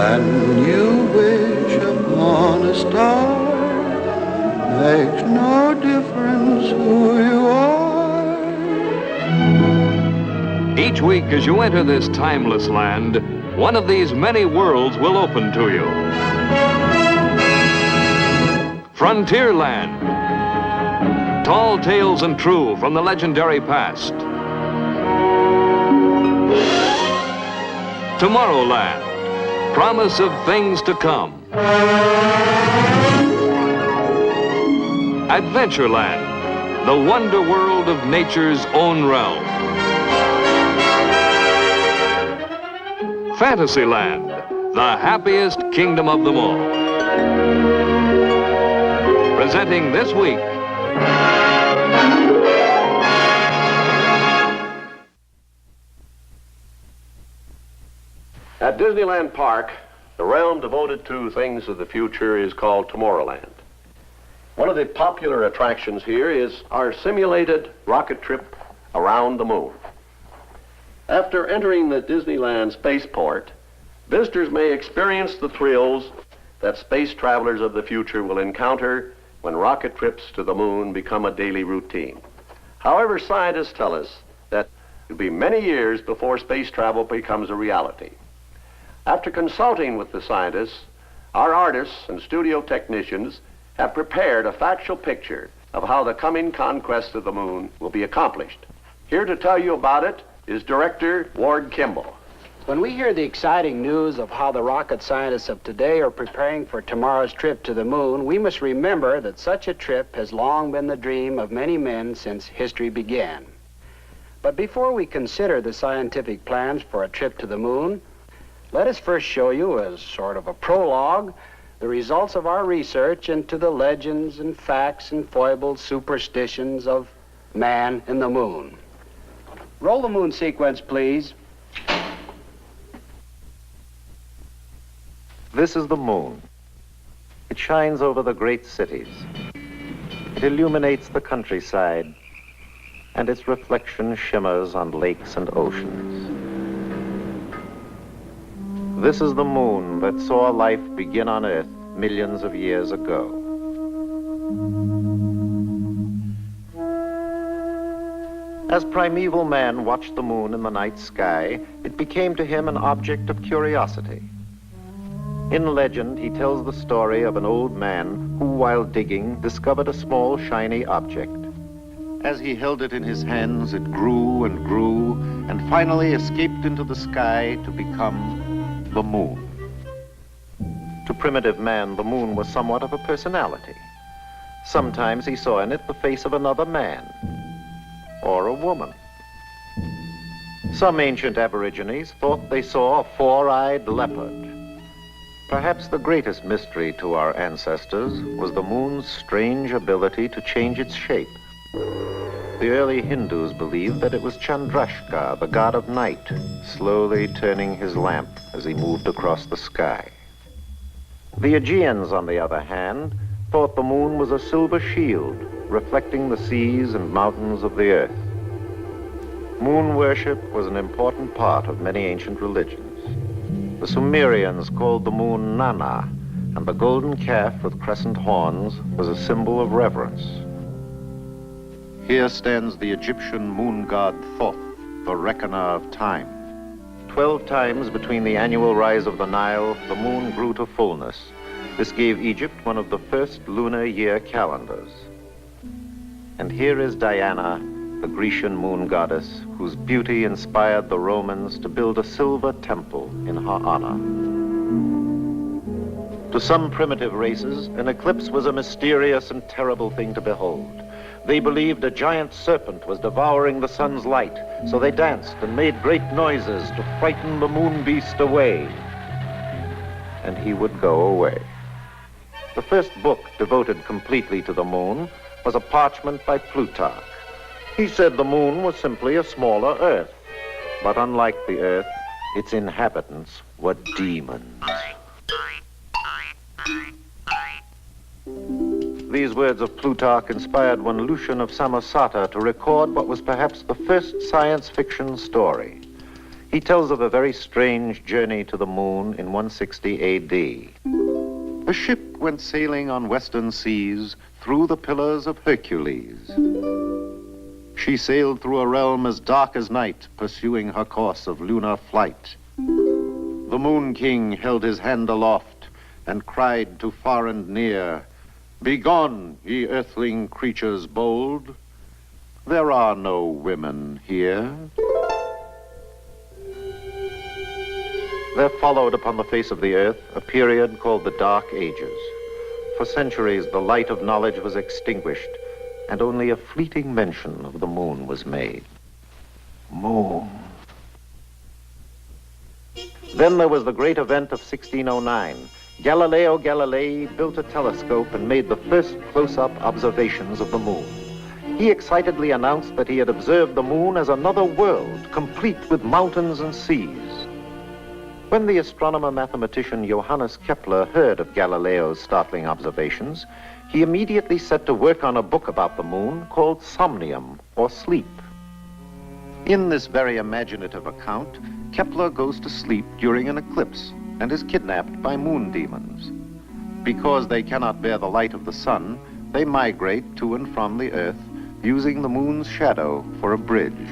And you wish upon a star, makes no difference who you are. Each week as you enter this timeless land, one of these many worlds will open to you. Frontierland. Tall tales and true from the legendary past. Tomorrowland. Promise of things to come. Adventureland. The wonder world of nature's own realm. Fantasyland, the happiest kingdom of them all. Presenting this week, at Disneyland Park, the realm devoted to things of the future is called Tomorrowland. One of the popular attractions here is our simulated rocket trip around the moon. After entering the Disneyland spaceport, visitors may experience the thrills that space travelers of the future will encounter when rocket trips to the moon become a daily routine. However, scientists tell us that it will be many years before space travel becomes a reality. After consulting with the scientists, our artists and studio technicians have prepared a factual picture of how the coming conquest of the moon will be accomplished. Here to tell you about it is Director Ward Kimball. When we hear the exciting news of how the rocket scientists of today are preparing for tomorrow's trip to the moon, we must remember that such a trip has long been the dream of many men since history began. But before we consider the scientific plans for a trip to the moon, let us first show you, as sort of a prologue, the results of our research into the legends and facts and foibles, superstitions of man and the moon. Roll the moon sequence, please. This is the moon. It shines over the great cities. It illuminates the countryside, and its reflection shimmers on lakes and oceans. This is the moon that saw life begin on Earth millions of years ago. As primeval man watched the moon in the night sky, it became to him an object of curiosity. In legend, he tells the story of an old man who, while digging, discovered a small, shiny object. As he held it in his hands, it grew and grew, and finally escaped into the sky to become the moon. To primitive man, the moon was somewhat of a personality. Sometimes he saw in it the face of another man, or a woman. Some ancient aborigines thought they saw a four-eyed leopard. Perhaps the greatest mystery to our ancestors was the moon's strange ability to change its shape. The early Hindus believed that it was Chandrashka, the god of night, slowly turning his lamp as he moved across the sky. The Aegeans, on the other hand, thought the moon was a silver shield, reflecting the seas and mountains of the earth. Moon worship was an important part of many ancient religions. The Sumerians called the moon Nana, and the golden calf with crescent horns was a symbol of reverence. Here stands the Egyptian moon god Thoth, the reckoner of time. 12 times between the annual rise of the Nile, the moon grew to fullness. This gave Egypt one of the first lunar year calendars. And here is Diana, the Grecian moon goddess, whose beauty inspired the Romans to build a silver temple in her honor. To some primitive races, an eclipse was a mysterious and terrible thing to behold. They believed a giant serpent was devouring the sun's light, so they danced and made great noises to frighten the moon beast away. And he would go away. The first book devoted completely to the moon was a parchment by Plutarch. He said the moon was simply a smaller Earth, but unlike the Earth, its inhabitants were demons. These words of Plutarch inspired one Lucian of Samosata to record what was perhaps the first science fiction story. He tells of a very strange journey to the moon in 160 A.D. A ship went sailing on western seas through the Pillars of Hercules. She sailed through a realm as dark as night, pursuing her course of lunar flight. The Moon King held his hand aloft and cried to far and near, "Begone, ye earthling creatures bold, there are no women here." There followed upon the face of the earth a period called the Dark Ages. For centuries, the light of knowledge was extinguished, and only a fleeting mention of the moon was made. Moon. Then there was the great event of 1609. Galileo Galilei built a telescope and made the first close-up observations of the moon. He excitedly announced that he had observed the moon as another world, complete with mountains and seas. When the astronomer-mathematician Johannes Kepler heard of Galileo's startling observations, he immediately set to work on a book about the moon called Somnium, or Sleep. In this very imaginative account, Kepler goes to sleep during an eclipse and is kidnapped by moon demons. Because they cannot bear the light of the sun, they migrate to and from the earth, using the moon's shadow for a bridge.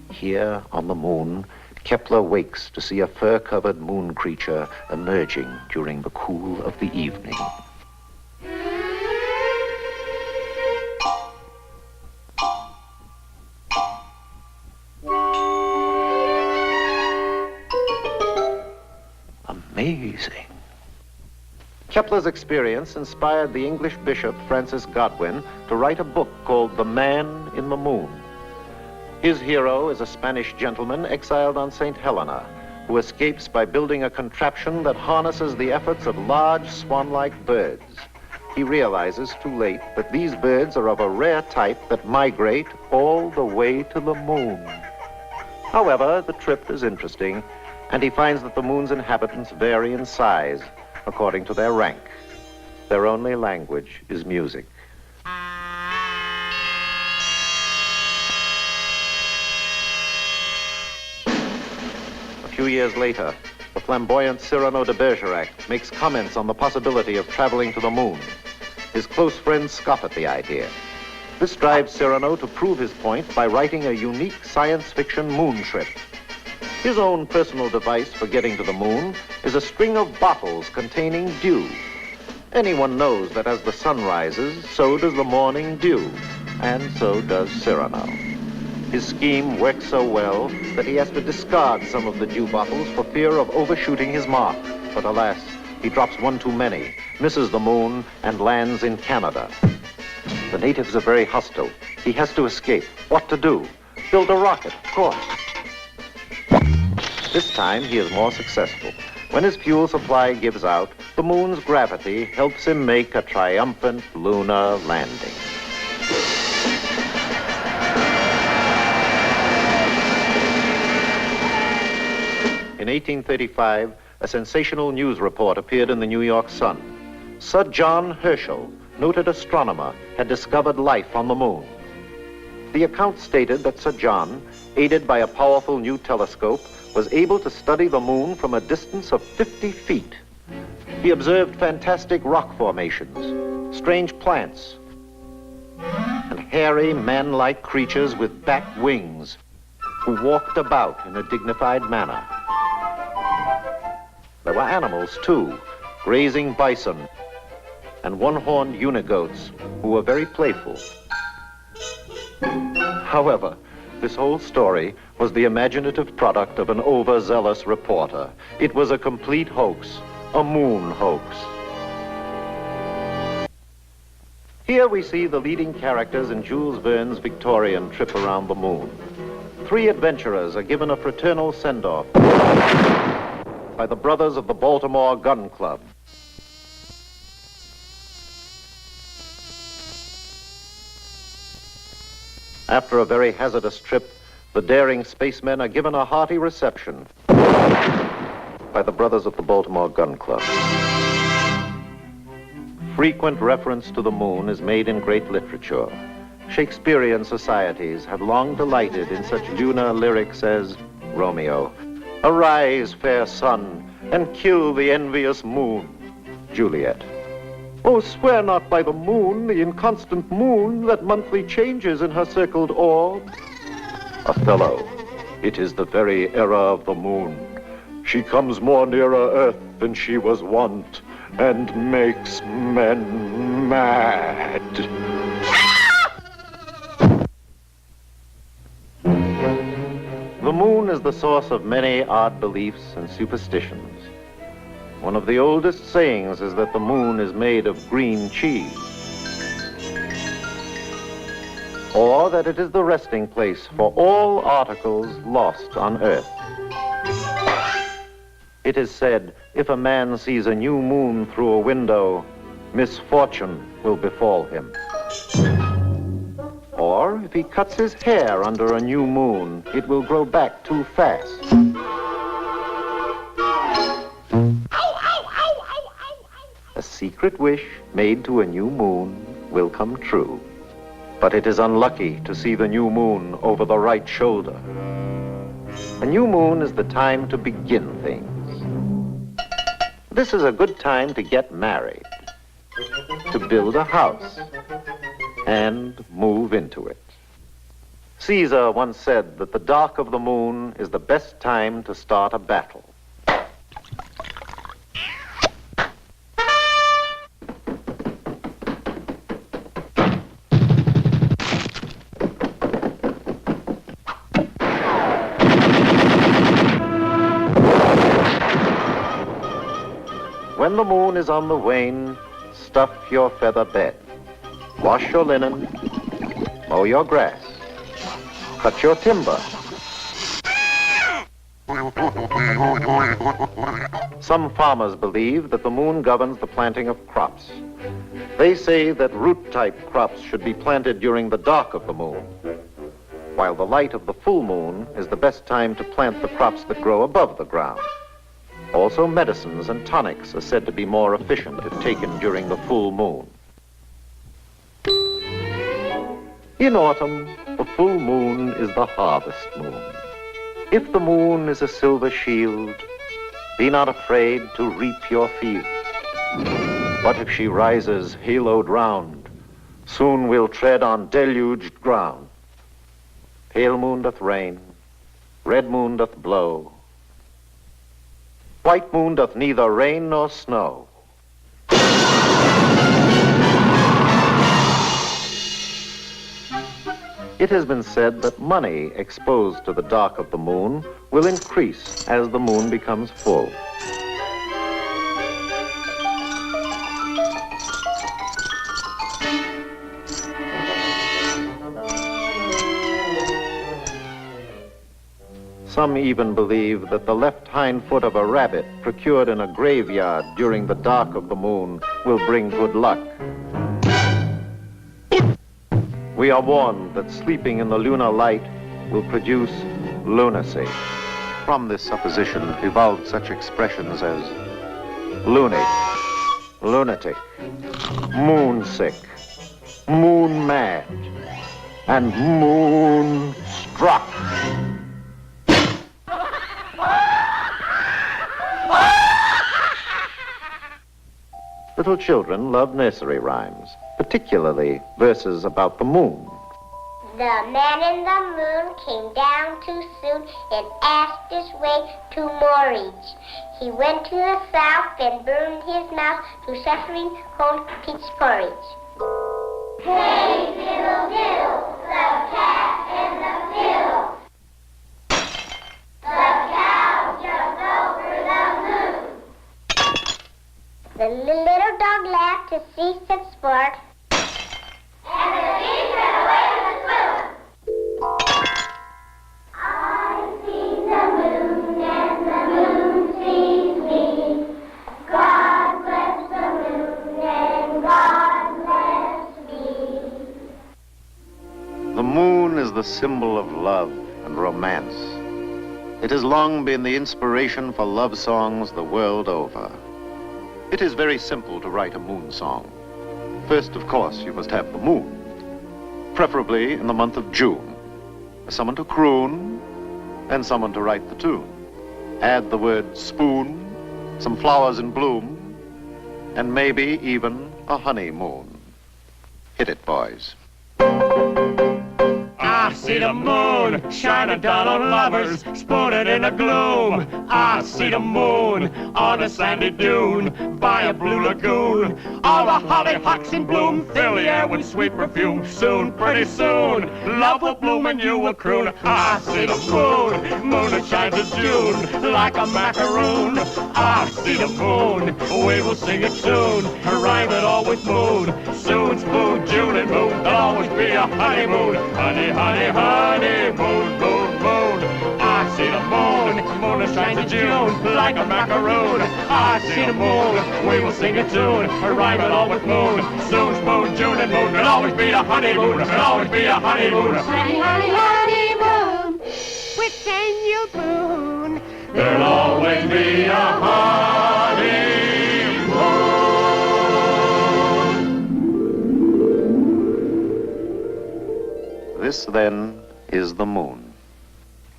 Here on the moon, Kepler wakes to see a fur-covered moon creature emerging during the cool of the evening. Amazing. Kepler's experience inspired the English bishop Francis Godwin to write a book called The Man in the Moon. His hero is a Spanish gentleman exiled on St. Helena, who escapes by building a contraption that harnesses the efforts of large swan-like birds. He realizes too late that these birds are of a rare type that migrate all the way to the moon. However, the trip is interesting, and he finds that the moon's inhabitants vary in size according to their rank. Their only language is music. A few years later, the flamboyant Cyrano de Bergerac makes comments on the possibility of traveling to the moon. His close friends scoff at the idea. This drives Cyrano to prove his point by writing a unique science fiction moon trip. His own personal device for getting to the moon is a string of bottles containing dew. Anyone knows that as the sun rises, so does the morning dew, and so does Cyrano. His scheme works so well that he has to discard some of the dew bottles for fear of overshooting his mark. But alas, he drops one too many, misses the moon, and lands in Canada. The natives are very hostile. He has to escape. What to do? Build a rocket, of course. This time, he is more successful. When his fuel supply gives out, the moon's gravity helps him make a triumphant lunar landing. In 1835, a sensational news report appeared in the New York Sun. Sir John Herschel, noted astronomer, had discovered life on the moon. The account stated that Sir John, aided by a powerful new telescope, was able to study the moon from a distance of 50 feet. He observed fantastic rock formations, strange plants, and hairy man-like creatures with bat wings who walked about in a dignified manner. There were animals, too, grazing bison and one-horned unigoats who were very playful. However, this whole story was the imaginative product of an overzealous reporter. It was a complete hoax, a moon hoax. Here we see the leading characters in Jules Verne's Victorian trip around the moon. 3 adventurers are given a fraternal send-off by the brothers of the Baltimore Gun Club. After a very hazardous trip, the daring spacemen are given a hearty reception by the brothers of the Baltimore Gun Club. Frequent reference to the moon is made in great literature. Shakespearean societies have long delighted in such lunar lyrics as Romeo, "Arise, fair sun, and kill the envious moon." Juliet, "Oh, swear not by the moon, the inconstant moon that monthly changes in her circled orb." Othello, "It is the very error of the moon. She comes more nearer earth than she was wont, and makes men mad." The moon is the source of many odd beliefs and superstitions. One of the oldest sayings is that the moon is made of green cheese, or that it is the resting place for all articles lost on Earth. It is said, if a man sees a new moon through a window, misfortune will befall him. Or if he cuts his hair under a new moon, it will grow back too fast. A secret wish made to a new moon will come true. But it is unlucky to see the new moon over the right shoulder. A new moon is the time to begin things. This is a good time to get married, to build a house, and move into it. Caesar once said that the dark of the moon is the best time to start a battle. When the moon is on the wane, stuff your feather bed. Wash your linen, mow your grass, cut your timber. Some farmers believe that the moon governs the planting of crops. They say that root-type crops should be planted during the dark of the moon, while the light of the full moon is the best time to plant the crops that grow above the ground. Also, medicines and tonics are said to be more efficient if taken during the full moon. In autumn, the full moon is the harvest moon. If the moon is a silver shield, be not afraid to reap your fields. But if she rises haloed round, soon we'll tread on deluged ground. Pale moon doth rain, red moon doth blow, white moon doth neither rain nor snow. It has been said that money exposed to the dark of the moon will increase as the moon becomes full. Some even believe that the left hind foot of a rabbit procured in a graveyard during the dark of the moon will bring good luck. We are warned that sleeping in the lunar light will produce lunacy. From this supposition evolved such expressions as loony, lunatic, moonsick, moon mad, and moonstruck. Little children love nursery rhymes, particularly verses about the moon. The man in the moon came down too soon and asked his way to Morridge. He went to the south and burned his mouth to suffering cold peach porridge. Hey, diddle, diddle, the cat in the fiddle. The cow jumped over the moon. The little dog laughed to see such sport, and the geese ran away with the squirrel. I see the moon, and the moon sees me. God bless the moon, and God bless me. The moon is the symbol of love and romance. It has long been the inspiration for love songs the world over. It is very simple to write a moon song. First, of course, you must have the moon. preferably in the month of June. Someone to croon and someone to write the tune. Add the word spoon, some flowers in bloom, and maybe even a honeymoon. Hit it, boys. I see the moon shining down on lovers, spooning in the gloom. I see the moon on a sandy dune by a blue lagoon. All the hollyhocks in bloom fill the air with sweet perfume. Soon, pretty soon, love will bloom and you will croon. I see the moon that shines in June like a macaroon. I see the moon, we will sing it soon, rhyme it all with moon. Soon, spoon, June and moon, there'll always be a honeymoon. Honey, honey, honey, moon, moon, moon. I see the moon that shines in June like a macaroon. I see the moon, we will sing a tune, rhyme it all with moon. Soon, spoon, June and moon, there'll always be a honeymoon. There'll always be a honeymoon. Honey, honey, honeymoon, with Daniel Boone. There'll always be a honeymoon. This, then, is the moon.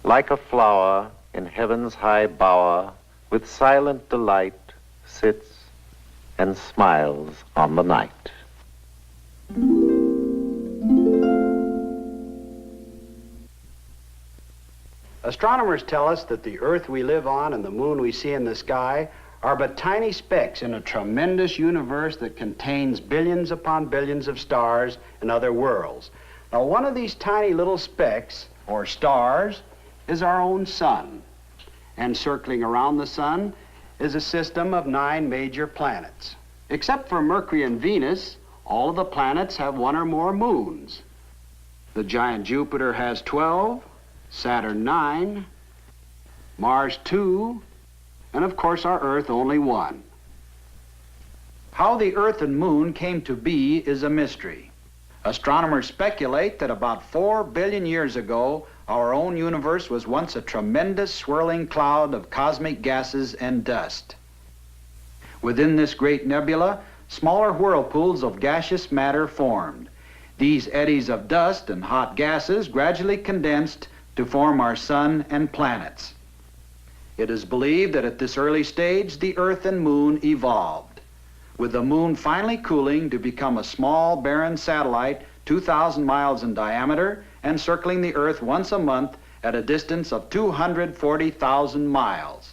Like a flower in heaven's high bower, with silent delight sits and smiles on the night. Astronomers tell us that the Earth we live on and the moon we see in the sky are but tiny specks in a tremendous universe that contains billions upon billions of stars and other worlds. Now, one of these tiny little specks, or stars, is our own sun. And circling around the sun is a system of 9 major planets. Except for Mercury and Venus, all of the planets have 1 or more moons. The giant Jupiter has 12, Saturn 9, Mars 2, and of course our Earth only 1. How the Earth and moon came to be is a mystery. Astronomers speculate that about 4 billion years ago, our own universe was once a tremendous swirling cloud of cosmic gases and dust. Within this great nebula, smaller whirlpools of gaseous matter formed. These eddies of dust and hot gases gradually condensed to form our sun and planets. It is believed that at this early stage, the Earth and moon evolved, with the moon finally cooling to become a small, barren satellite 2,000 miles in diameter and circling the Earth once a month at a distance of 240,000 miles.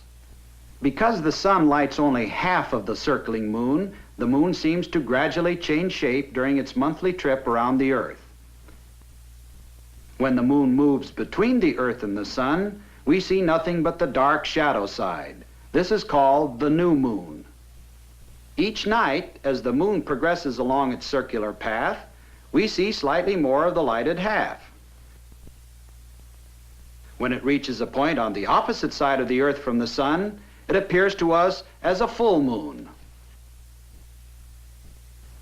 Because the sun lights only half of the circling moon, the moon seems to gradually change shape during its monthly trip around the Earth. When the moon moves between the Earth and the sun, we see nothing but the dark shadow side. This is called the new moon. Each night, as the moon progresses along its circular path, we see slightly more of the lighted half. When it reaches a point on the opposite side of the Earth from the sun, it appears to us as a full moon.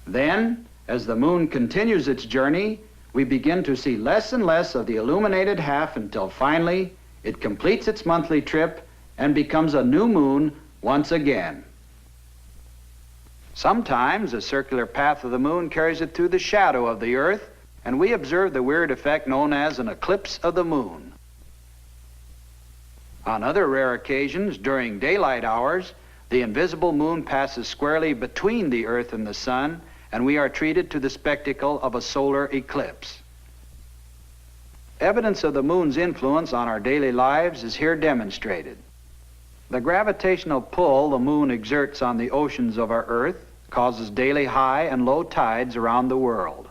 Then, as the moon continues its journey, we begin to see less and less of the illuminated half until finally it completes its monthly trip and becomes a new moon once again. Sometimes the circular path of the moon carries it through the shadow of the Earth, and we observe the weird effect known as an eclipse of the moon. On other rare occasions, during daylight hours, the invisible moon passes squarely between the Earth and the sun, and we are treated to the spectacle of a solar eclipse. Evidence of the moon's influence on our daily lives is here demonstrated. The gravitational pull the moon exerts on the oceans of our Earth causes daily high and low tides around the world.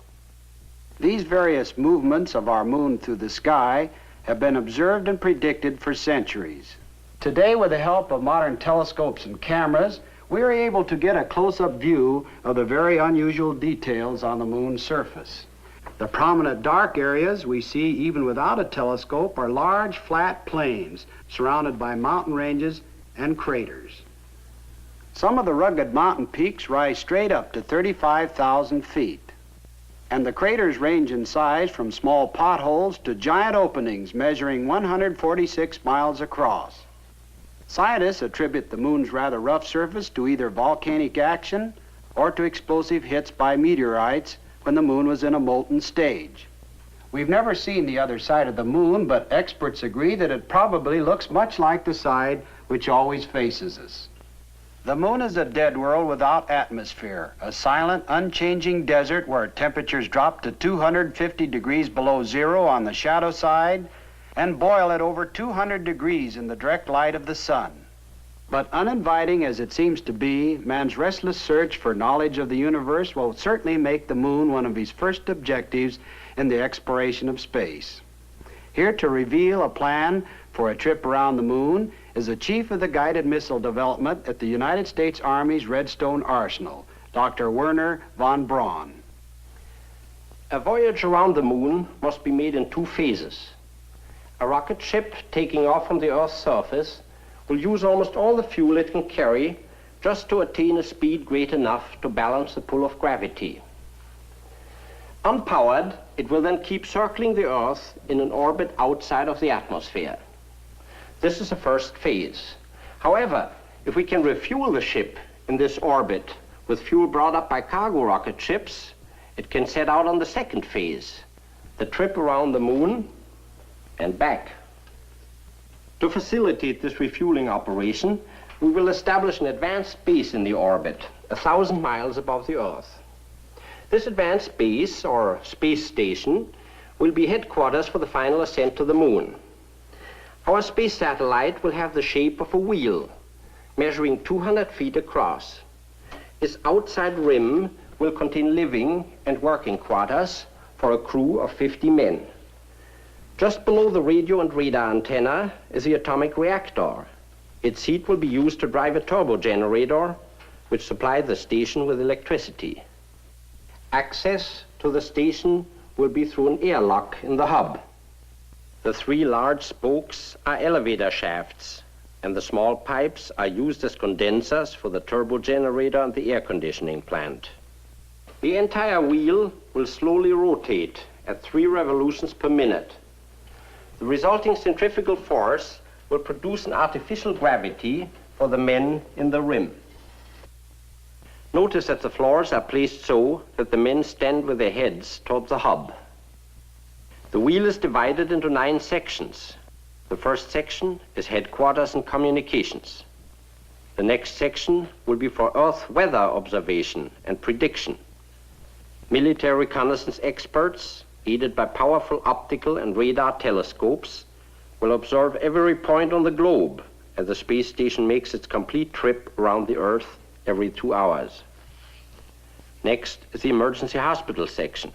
These various movements of our moon through the sky have been observed and predicted for centuries. Today, with the help of modern telescopes and cameras, we are able to get a close-up view of the very unusual details on the moon's surface. The prominent dark areas we see even without a telescope are large, flat plains surrounded by mountain ranges and craters. Some of the rugged mountain peaks rise straight up to 35,000 feet. And the craters range in size from small potholes to giant openings measuring 146 miles across. Scientists attribute the moon's rather rough surface to either volcanic action or to explosive hits by meteorites when the moon was in a molten stage. We've never seen the other side of the moon, but experts agree that it probably looks much like the side which always faces us. The moon is a dead world without atmosphere, a silent, unchanging desert where temperatures drop to 250 degrees below zero on the shadow side and boil at over 200 degrees in the direct light of the sun. But uninviting as it seems to be, man's restless search for knowledge of the universe will certainly make the moon one of his first objectives in the exploration of space. Here to reveal a plan for a trip around the moon is the chief of the guided missile development at the United States Army's Redstone Arsenal, Dr. Werner von Braun. A voyage around the moon must be made in two phases. A rocket ship taking off from the Earth's surface will use almost all the fuel it can carry just to attain a speed great enough to balance the pull of gravity. Unpowered, it will then keep circling the Earth in an orbit outside of the atmosphere. This is the first phase. However, if we can refuel the ship in this orbit with fuel brought up by cargo rocket ships, it can set out on the second phase, the trip around the moon and back. To facilitate this refueling operation, we will establish an advanced base in the orbit, 1,000 miles above the Earth. This advanced base, or space station, will be headquarters for the final ascent to the moon. Our space satellite will have the shape of a wheel, measuring 200 feet across. Its outside rim will contain living and working quarters for a crew of 50 men. Just below the radio and radar antenna is the atomic reactor. Its heat will be used to drive a turbo generator, which supplies the station with electricity. Access to the station will be through an airlock in the hub. The three large spokes are elevator shafts, and the small pipes are used as condensers for the turbo generator and the air conditioning plant. The entire wheel will slowly rotate at 3 revolutions per minute. The resulting centrifugal force will produce an artificial gravity for the men in the rim. Notice that the floors are placed so that the men stand with their heads toward the hub. The wheel is divided into 9 sections. The first section is headquarters and communications. The next section will be for Earth weather observation and prediction. Military reconnaissance experts, aided by powerful optical and radar telescopes, will observe every point on the globe as the space station makes its complete trip around the Earth every 2 hours. Next is the emergency hospital section,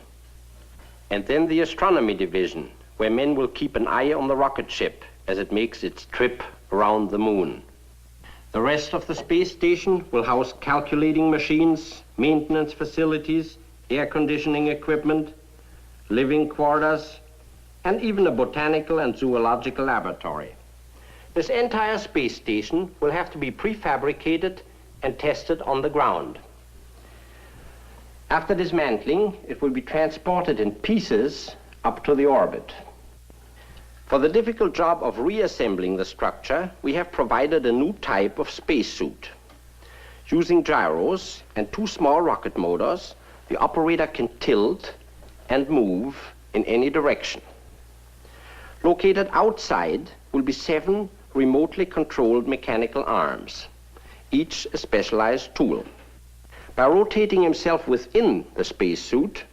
and then the astronomy division, where men will keep an eye on the rocket ship as it makes its trip around the moon. The rest of the space station will house calculating machines, maintenance facilities, air conditioning equipment, living quarters, and even a botanical and zoological laboratory. This entire space station will have to be prefabricated and tested on the ground. After dismantling, it will be transported in pieces up to the orbit. For the difficult job of reassembling the structure, we have provided a new type of spacesuit. Using gyros and 2 small rocket motors, the operator can tilt and move in any direction. Located outside will be 7 remotely controlled mechanical arms, each a specialized tool. By rotating himself within the spacesuit,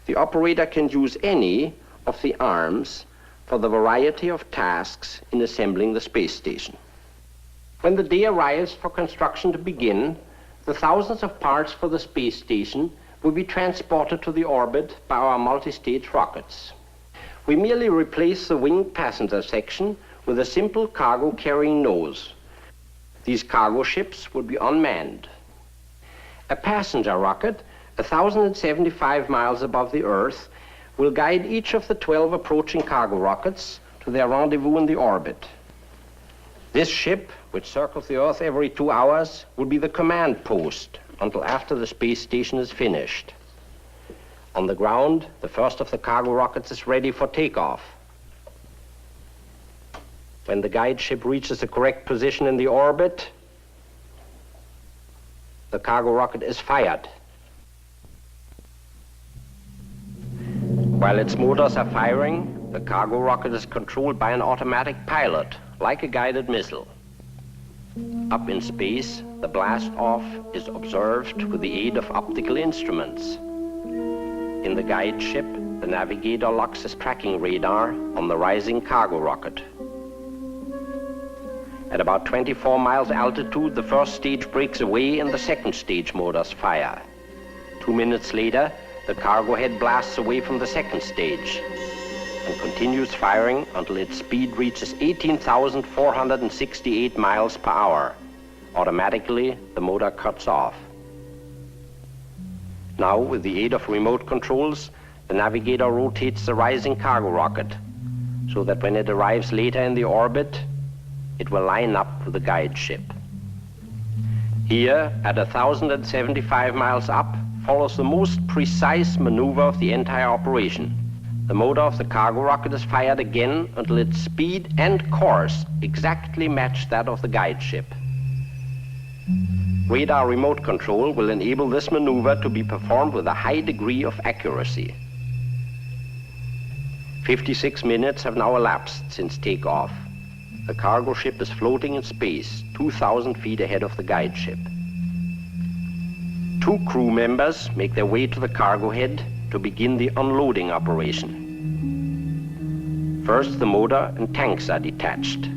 the operator can use any of the arms for the variety of tasks in assembling the space station. When the day arrives for construction to begin, the thousands of parts for the space station will be transported to the orbit by our multi-stage rockets. We merely replace the winged passenger section with a simple cargo carrying nose. These cargo ships will be unmanned. A passenger rocket, 1,075 miles above the Earth, will guide each of the 12 approaching cargo rockets to their rendezvous in the orbit. This ship, which circles the Earth every 2 hours, will be the command post until after the space station is finished. On the ground, the first of the cargo rockets is ready for takeoff. When the guide ship reaches the correct position in the orbit, the cargo rocket is fired. While its motors are firing, the cargo rocket is controlled by an automatic pilot, like a guided missile. Up in space, the blast-off is observed with the aid of optical instruments. In the guide ship, the navigator locks his tracking radar on the rising cargo rocket. At about 24 miles altitude, the first stage breaks away and the second stage motors fire. 2 minutes later, the cargo head blasts away from the second stage and continues firing until its speed reaches 18,468 miles per hour. Automatically, the motor cuts off. Now, with the aid of remote controls, the navigator rotates the rising cargo rocket so that when it arrives later in the orbit, it will line up with the guide ship. Here, at 1,075 miles up, follows the most precise maneuver of the entire operation. The motor of the cargo rocket is fired again until its speed and course exactly match that of the guide ship. Radar remote control will enable this maneuver to be performed with a high degree of accuracy. 56 minutes have now elapsed since takeoff. The cargo ship is floating in space, 2,000 feet ahead of the guide ship. 2 crew members make their way to the cargo head to begin the unloading operation. First, the motor and tanks are detached.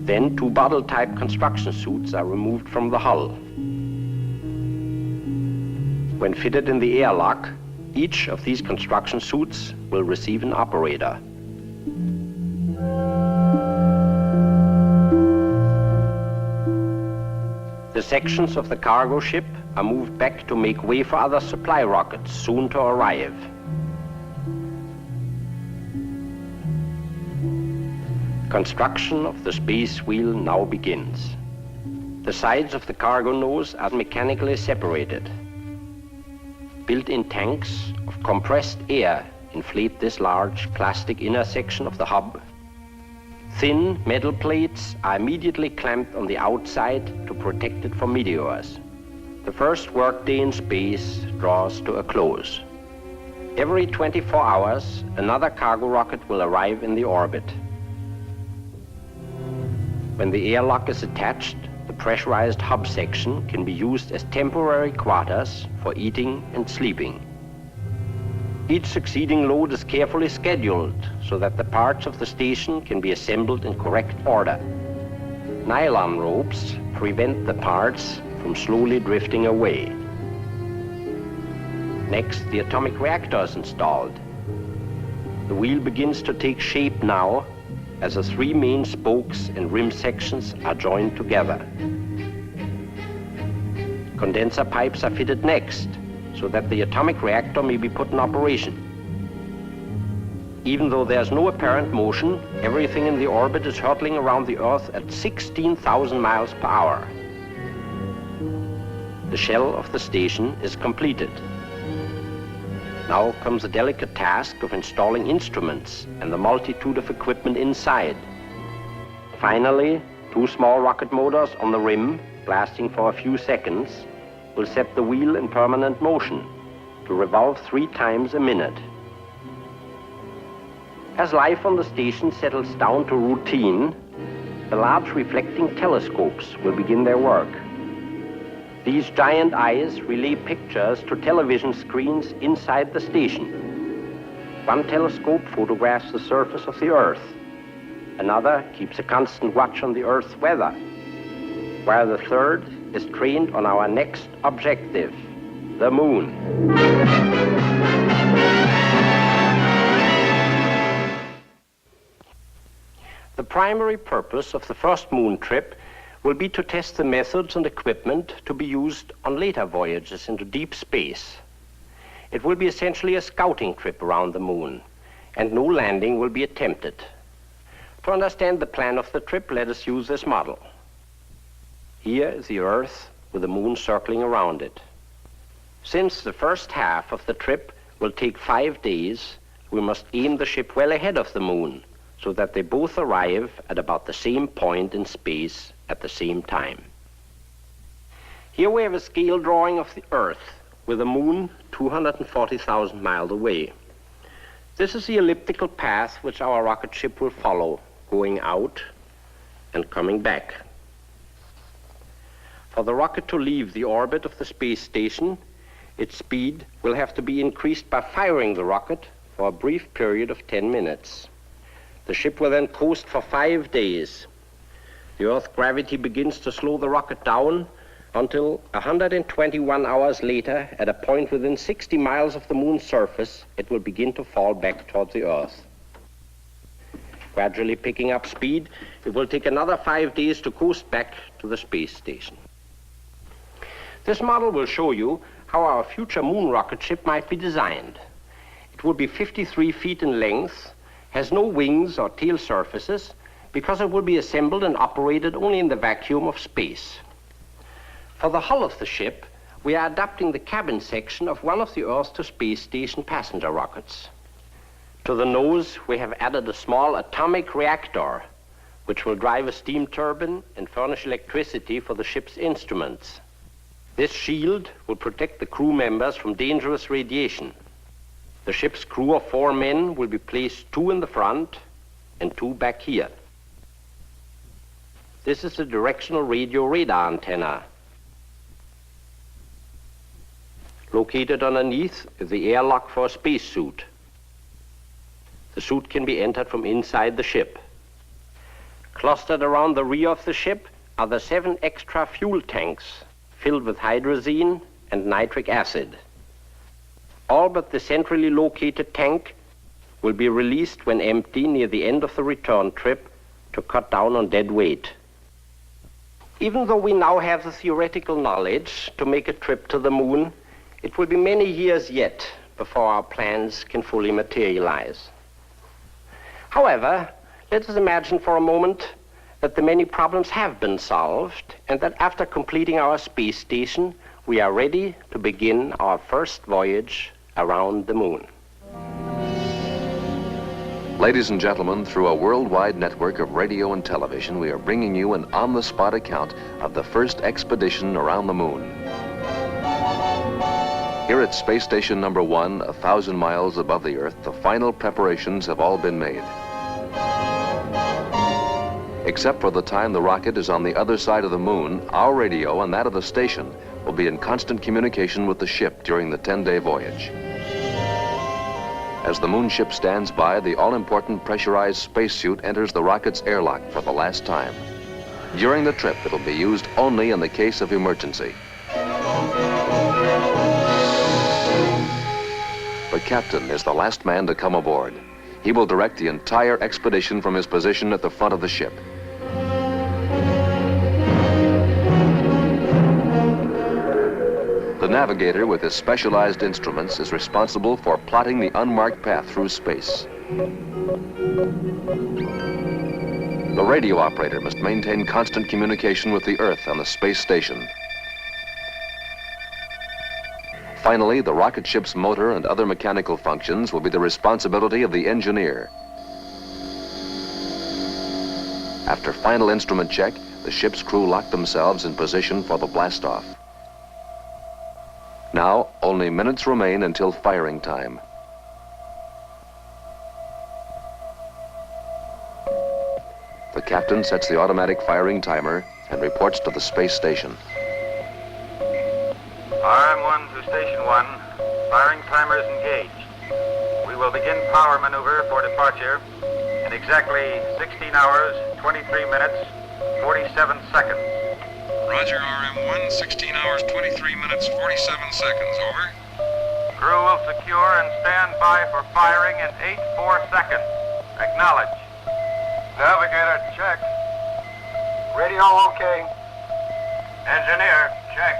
Then 2 bottle-type construction suits are removed from the hull. When fitted in the airlock, each of these construction suits will receive an operator. The sections of the cargo ship are moved back to make way for other supply rockets soon to arrive. Construction of the space wheel now begins. The sides of the cargo nose are mechanically separated. Built-in tanks of compressed air inflate this large plastic inner section of the hub. Thin metal plates are immediately clamped on the outside to protect it from meteors. The first workday in space draws to a close. Every 24 hours, another cargo rocket will arrive in the orbit. When the airlock is attached, the pressurized hub section can be used as temporary quarters for eating and sleeping. Each succeeding load is carefully scheduled so that the parts of the station can be assembled in correct order. Nylon ropes prevent the parts from slowly drifting away. Next, the atomic reactor is installed. The wheel begins to take shape now as the 3 main spokes and rim sections are joined together. Condenser pipes are fitted next, so that the atomic reactor may be put in operation. Even though there's no apparent motion, everything in the orbit is hurtling around the Earth at 16,000 miles per hour. The shell of the station is completed. Now comes the delicate task of installing instruments and the multitude of equipment inside. Finally, 2 small rocket motors on the rim, blasting for a few seconds, will set the wheel in permanent motion to revolve 3 times a minute. As life on the station settles down to routine, the large reflecting telescopes will begin their work. These giant eyes relay pictures to television screens inside the station. One telescope photographs the surface of the Earth. Another keeps a constant watch on the Earth's weather, while the third is trained on our next objective, the moon. The primary purpose of the first moon trip will be to test the methods and equipment to be used on later voyages into deep space. It will be essentially a scouting trip around the moon, and no landing will be attempted. To understand the plan of the trip, let us use this model. Here is the Earth with the moon circling around it. Since the first half of the trip will take 5 days, we must aim the ship well ahead of the moon so that they both arrive at about the same point in space at the same time. Here we have a scale drawing of the Earth with the moon 240,000 miles away. This is the elliptical path which our rocket ship will follow, going out and coming back. For the rocket to leave the orbit of the space station, its speed will have to be increased by firing the rocket for a brief period of 10 minutes. The ship will then coast for 5 days. The Earth's gravity begins to slow the rocket down until 121 hours later, at a point within 60 miles of the moon's surface, it will begin to fall back toward the Earth. Gradually picking up speed, it will take another 5 days to coast back to the space station. This model will show you how our future moon rocket ship might be designed. It will be 53 feet in length, has no wings or tail surfaces, because it will be assembled and operated only in the vacuum of space. For the hull of the ship, we are adapting the cabin section of one of the Earth to Space Station passenger rockets. To the nose, we have added a small atomic reactor, which will drive a steam turbine and furnish electricity for the ship's instruments. This shield will protect the crew members from dangerous radiation. The ship's crew of 4 men will be placed 2 in the front and 2 back here. This is the directional radio radar antenna. Located underneath is the airlock for a spacesuit. The suit can be entered from inside the ship. Clustered around the rear of the ship are the 7 extra fuel tanks filled with hydrazine and nitric acid. All but the centrally located tank will be released when empty near the end of the return trip to cut down on dead weight. Even though we now have the theoretical knowledge to make a trip to the moon, it will be many years yet before our plans can fully materialize. However, let us imagine for a moment that the many problems have been solved and that after completing our space station, we are ready to begin our first voyage around the moon. Ladies and gentlemen, through a worldwide network of radio and television, we are bringing you an on-the-spot account of the first expedition around the moon. Here at Space Station number 1, 1,000 miles above the Earth, the final preparations have all been made. Except for the time the rocket is on the other side of the moon, our radio and that of the station will be in constant communication with the ship during the 10-day voyage. As the moon ship stands by, the all-important pressurized spacesuit enters the rocket's airlock for the last time. During the trip, it'll be used only in the case of emergency. The captain is the last man to come aboard. He will direct the entire expedition from his position at the front of the ship. The navigator, with his specialized instruments, is responsible for plotting the unmarked path through space. The radio operator must maintain constant communication with the Earth on the space station. Finally, the rocket ship's motor and other mechanical functions will be the responsibility of the engineer. After final instrument check, the ship's crew lock themselves in position for the blastoff. Now, only minutes remain until firing time. The captain sets the automatic firing timer and reports to the space station. RM1 to Station 1, firing timer is engaged. We will begin power maneuver for departure in exactly 16 hours, 23 minutes, 47 seconds. Roger, RM1, 16 hours, 23 minutes, 47 seconds, over. Crew will secure and stand by for firing in 8-4 seconds. Acknowledge. Navigator, check. Radio okay. Engineer, check.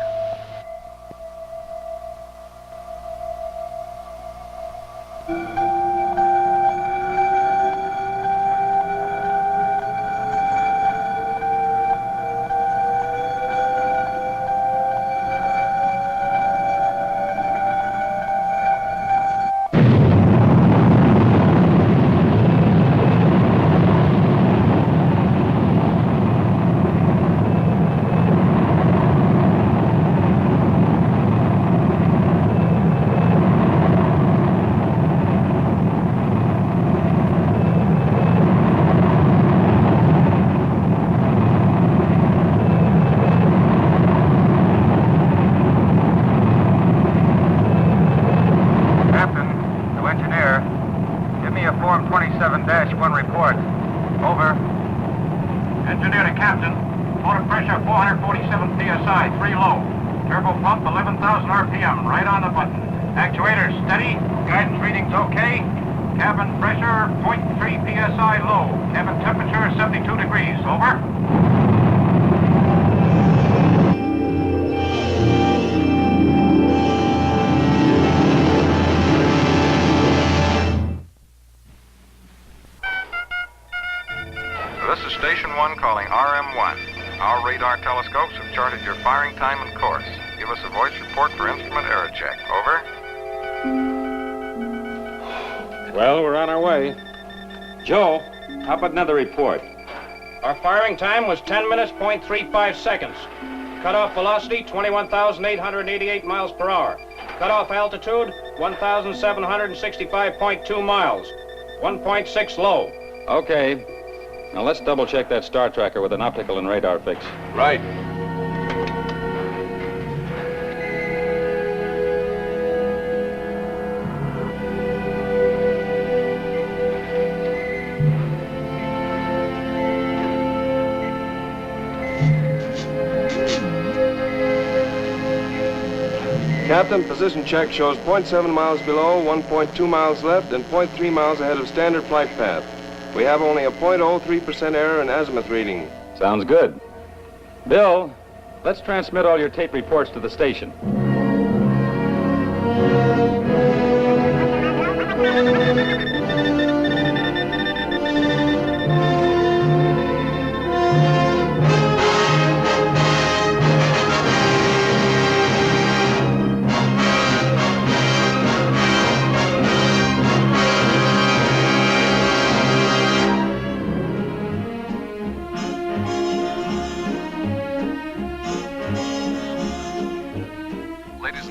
Captain. Motor pressure 447 psi, 3 low. Turbo pump 11,000 RPM, right on the button. Actuators steady. Guidance readings okay. Cabin pressure 0.3 psi low. Cabin temperature 72 degrees. Over. This is Station 1 calling RM1. Our radar telescopes have charted your firing time and course. Give us a voice report for instrument error check. Over. Well, we're on our way. Joe, how about another report? Our firing time was 10 minutes, 0.35 seconds. Cutoff velocity, 21,888 miles per hour. Cutoff altitude, 1,765.2 miles. 1.6 low. Okay. Now let's double check that star tracker with an optical and radar fix. Right. Captain, position check shows 0.7 miles below, 1.2 miles left, and 0.3 miles ahead of standard flight path. We have only a 0.03% error in azimuth reading. Sounds good. Bill, let's transmit all your tape reports to the station.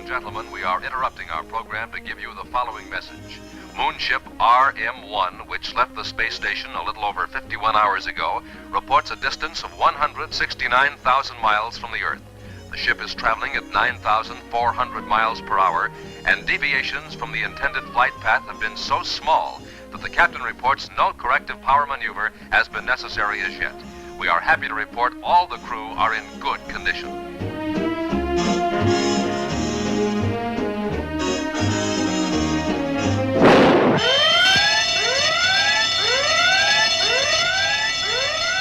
Gentlemen, we are interrupting our program to give you the following message. Moonship RM1, which left the space station a little over 51 hours ago, reports a distance of 169,000 miles from the Earth. The ship is traveling at 9,400 miles per hour, and deviations from the intended flight path have been so small that the captain reports no corrective power maneuver has been necessary as yet. We are happy to report all the crew are in good condition.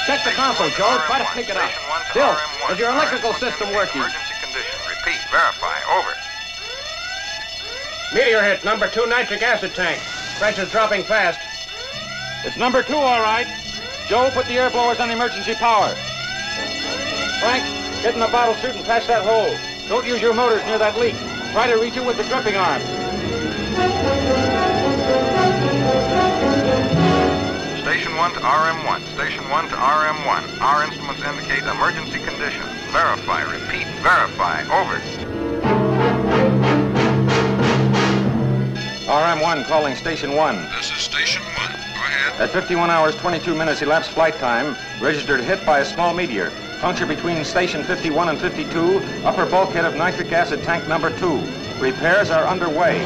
Check the console, Joe. Try to pick it up. Bill, is your electrical system working? Emergency condition. Repeat. Verify. Over. Meteor hit, number 2 nitric acid tank. Pressure's dropping fast. It's number 2, all right. Joe, put the air blowers on emergency power. Frank, get in the bottle chute and patch that hole. Don't use your motors near that leak. Try to reach it with the gripping arm. Station 1 to RM1. Station 1 to RM1. Our instruments indicate emergency condition. Verify. Repeat. Verify. Over. RM1 calling Station 1. This is Station 1. Go ahead. At 51 hours, 22 minutes elapsed flight time, registered hit by a small meteor. Puncture between Station 51 and 52, upper bulkhead of nitric acid tank number 2. Repairs are underway.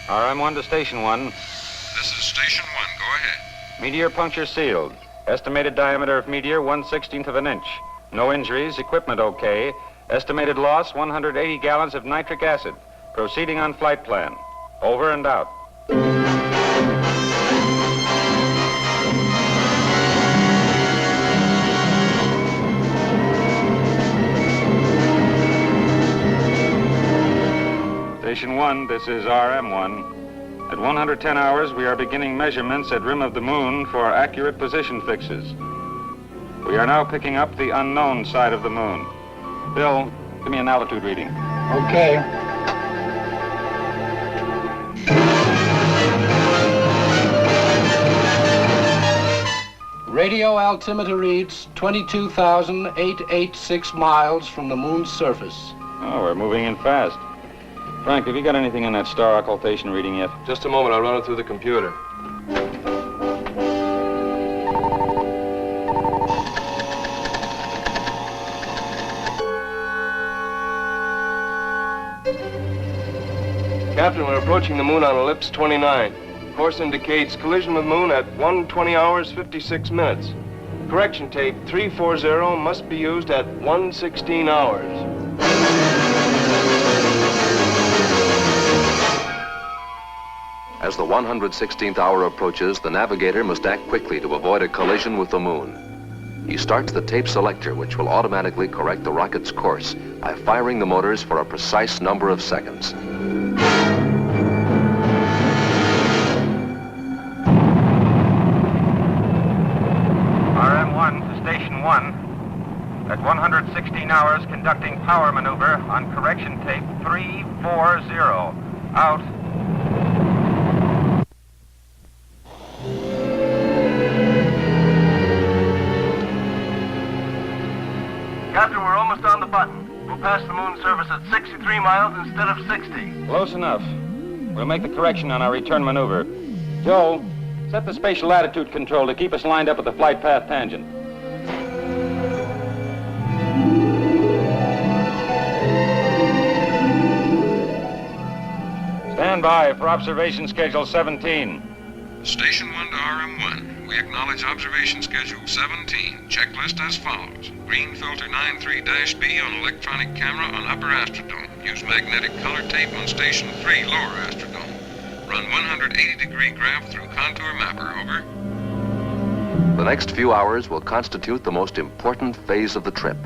RM1 to Station 1. This is Station 1. Go ahead. Meteor puncture sealed. Estimated diameter of meteor 1/16 of an inch. No injuries. Equipment okay. Estimated loss 180 gallons of nitric acid. Proceeding on flight plan. Over and out. Station 1, this is RM1. At 110 hours, we are beginning measurements at rim of the moon for accurate position fixes. We are now picking up the unknown side of the moon. Bill, give me an altitude reading. Okay. Radio altimeter reads 22,886 miles from the moon's surface. Oh, we're moving in fast. Frank, have you got anything in that star occultation reading yet? Just a moment, I'll run it through the computer. Captain, we're approaching the moon on ellipse 29. Course indicates collision with moon at 1:20 hours 56 minutes. Correction tape 340 must be used at 1:16 hours. As the 116th hour approaches, the navigator must act quickly to avoid a collision with the moon. He starts the tape selector, which will automatically correct the rocket's course by firing the motors for a precise number of seconds. RM1 to Station 1. At 116 hours, conducting power maneuver on correction tape 340. Out. Captain, we're almost on the button. We'll pass the moon surface at 63 miles instead of 60. Close enough. We'll make the correction on our return maneuver. Joe, set the spatial attitude control to keep us lined up with the flight path tangent. Stand by for observation schedule 17. Station 1 to RM1. We acknowledge observation schedule 17. Checklist as follows. Green filter 93-B on electronic camera on upper astrodome. Use magnetic color tape on station 3, lower astrodome. Run 180-degree graph through contour mapper. Over. The next few hours will constitute the most important phase of the trip.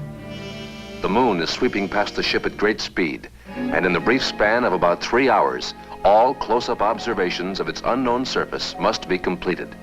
The moon is sweeping past the ship at great speed, and in the brief span of about 3 hours, all close-up observations of its unknown surface must be completed.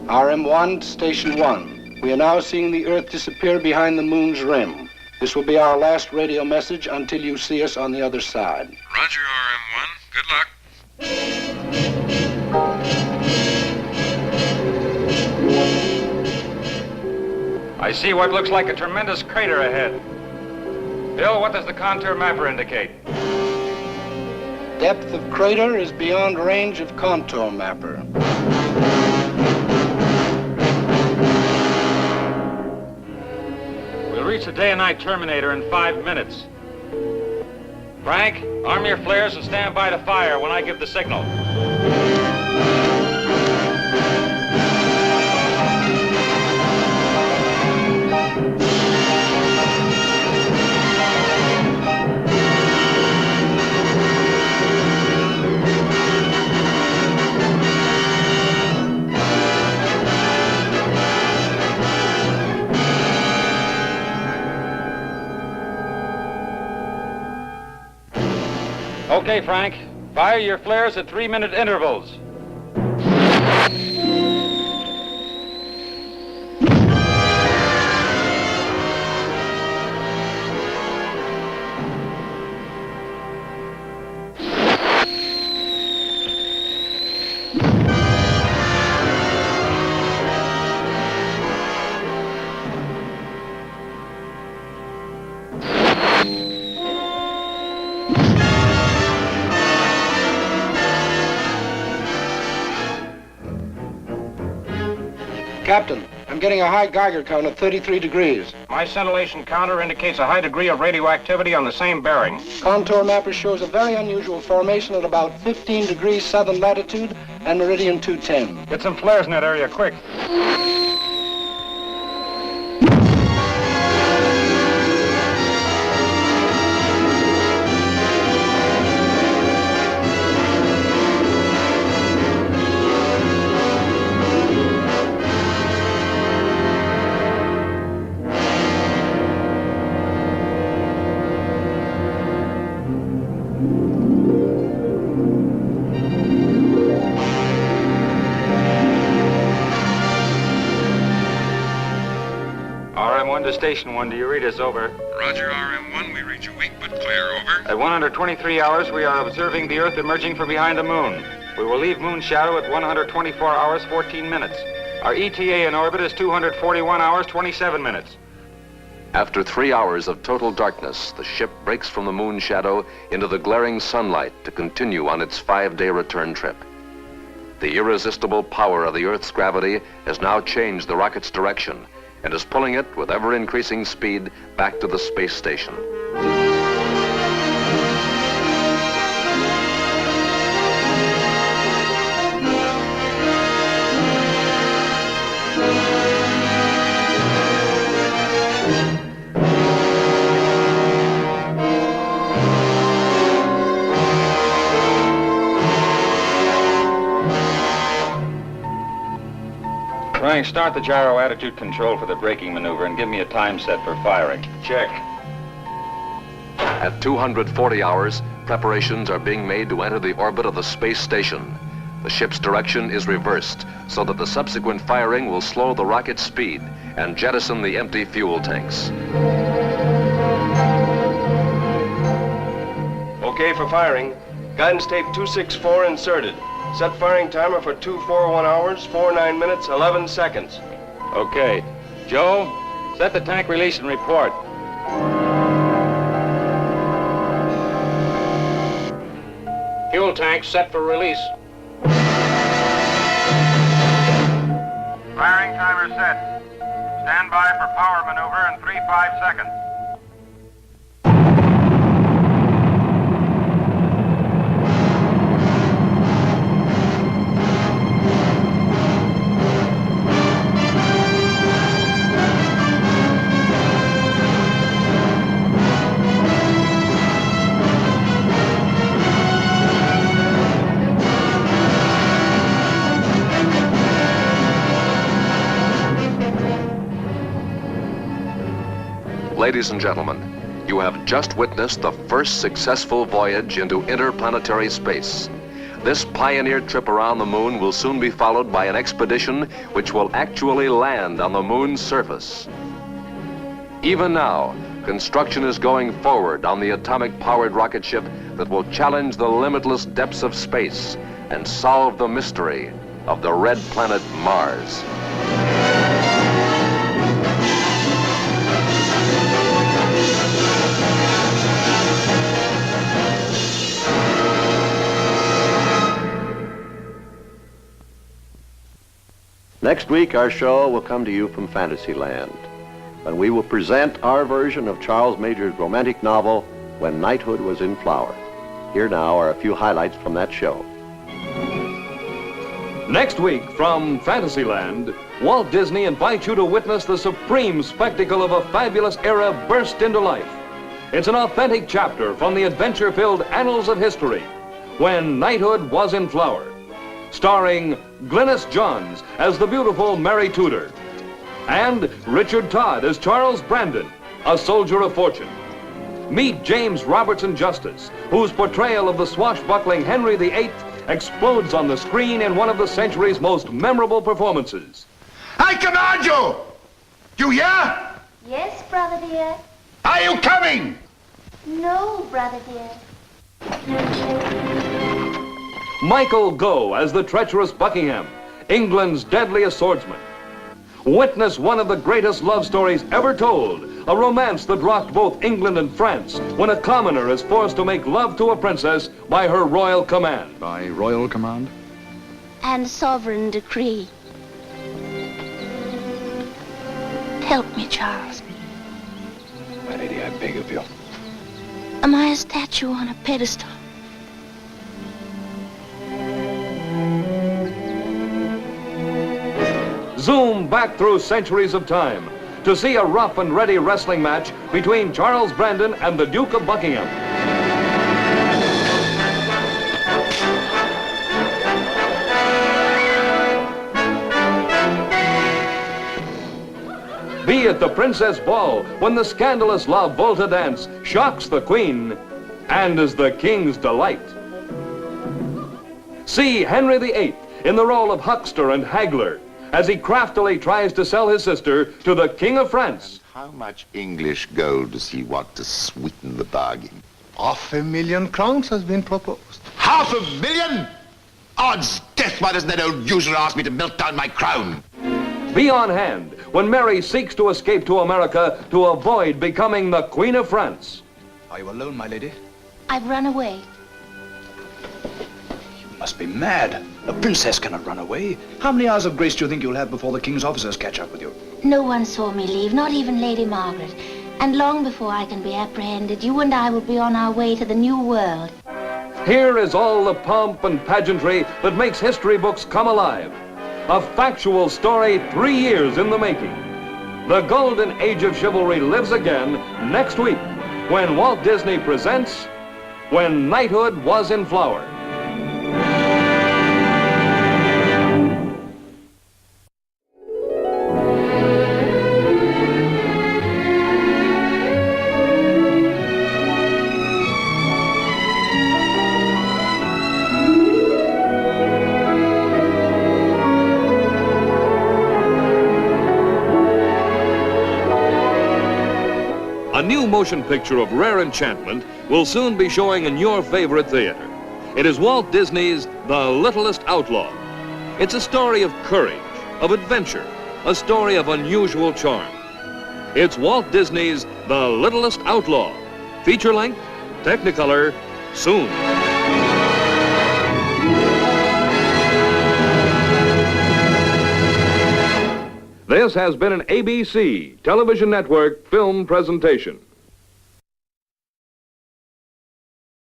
RM1 to Station 1. We are now seeing the Earth disappear behind the moon's rim. This will be our last radio message until you see us on the other side. Roger, RM1. Good luck. I see what looks like a tremendous crater ahead. Bill, what does the contour mapper indicate? Depth of crater is beyond range of contour mapper. We'll reach the day and night terminator in 5 minutes. Frank, arm your flares and stand by to fire when I give the signal. Okay, Frank. Fire your flares at 3-minute intervals. Captain, I'm getting a high Geiger count of 33 degrees. My scintillation counter indicates a high degree of radioactivity on the same bearing. Contour mapper shows a very unusual formation at about 15 degrees southern latitude and meridian 210. Get some flares in that area, quick. to Station 1. Do you read us? Over. Roger, RM1, we read you weak but clear. Over. At 123 hours, we are observing the Earth emerging from behind the moon. We will leave moon shadow at 124 hours, 14 minutes. Our ETA in orbit is 241 hours, 27 minutes. After 3 hours of total darkness, the ship breaks from the moon shadow into the glaring sunlight to continue on its 5-day return trip. The irresistible power of the Earth's gravity has now changed the rocket's direction and is pulling it with ever-increasing speed back to the space station. Frank, start the gyro attitude control for the braking maneuver and give me a time set for firing. Check. At 240 hours, preparations are being made to enter the orbit of the space station. The ship's direction is reversed so that the subsequent firing will slow the rocket's speed and jettison the empty fuel tanks. Okay for firing. Guidance tape 264 inserted. Set firing timer for 241 hours, 49 minutes, 11 seconds. Okay. Joe, set the tank release and report. Fuel tank set for release. Firing timer set. Stand by for power maneuver in 3-5 seconds. Ladies and gentlemen, you have just witnessed the first successful voyage into interplanetary space. This pioneer trip around the moon will soon be followed by an expedition which will actually land on the moon's surface. Even now, construction is going forward on the atomic-powered rocket ship that will challenge the limitless depths of space and solve the mystery of the red planet Mars. Next week, our show will come to you from Fantasyland, and we will present our version of Charles Major's romantic novel, When Knighthood Was in Flower. Here now are a few highlights from that show. Next week, from Fantasyland, Walt Disney invites you to witness the supreme spectacle of a fabulous era burst into life. It's an authentic chapter from the adventure-filled annals of history, When Knighthood Was in Flower, starring Glynis Johns as the beautiful Mary Tudor, and Richard Todd as Charles Brandon, a soldier of fortune. Meet James Robertson Justice, whose portrayal of the swashbuckling Henry VIII explodes on the screen in one of the century's most memorable performances. I command you! You hear? Yes, brother dear. Are you coming? No, brother dear. Michael Gough as the treacherous Buckingham, England's deadliest swordsman. Witness one of the greatest love stories ever told, a romance that rocked both England and France when a commoner is forced to make love to a princess by her royal command. By royal command? And sovereign decree. Help me, Charles. My lady, I beg of you. Am I a statue on a pedestal? Zoom back through centuries of time to see a rough and ready wrestling match between Charles Brandon and the Duke of Buckingham. Be at the Princess Ball when the scandalous La Volta dance shocks the Queen and is the King's delight. See Henry VIII in the role of huckster and haggler as he craftily tries to sell his sister to the King of France, How much English gold does he want to sweeten the bargain? 500,000 crowns has been proposed. 500,000? Odds death, why doesn't that old usurer ask me to melt down my crown? Be on hand when Mary seeks to escape to America to avoid becoming the Queen of France. Are you alone, my lady? I've run away. You must be mad. A princess cannot run away. How many hours of grace do you think you'll have before the king's officers catch up with you? No one saw me leave, not even Lady Margaret. And long before I can be apprehended, you and I will be on our way to the New World. Here is all the pomp and pageantry that makes history books come alive. A factual story 3 years in the making. The golden age of chivalry lives again next week when Walt Disney presents When Knighthood Was in Flower. A new motion picture of rare enchantment will soon be showing in your favorite theater. It is Walt Disney's The Littlest Outlaw. It's a story of courage, of adventure, a story of unusual charm. It's Walt Disney's The Littlest Outlaw. Feature length, Technicolor, soon. This has been an ABC Television Network film presentation.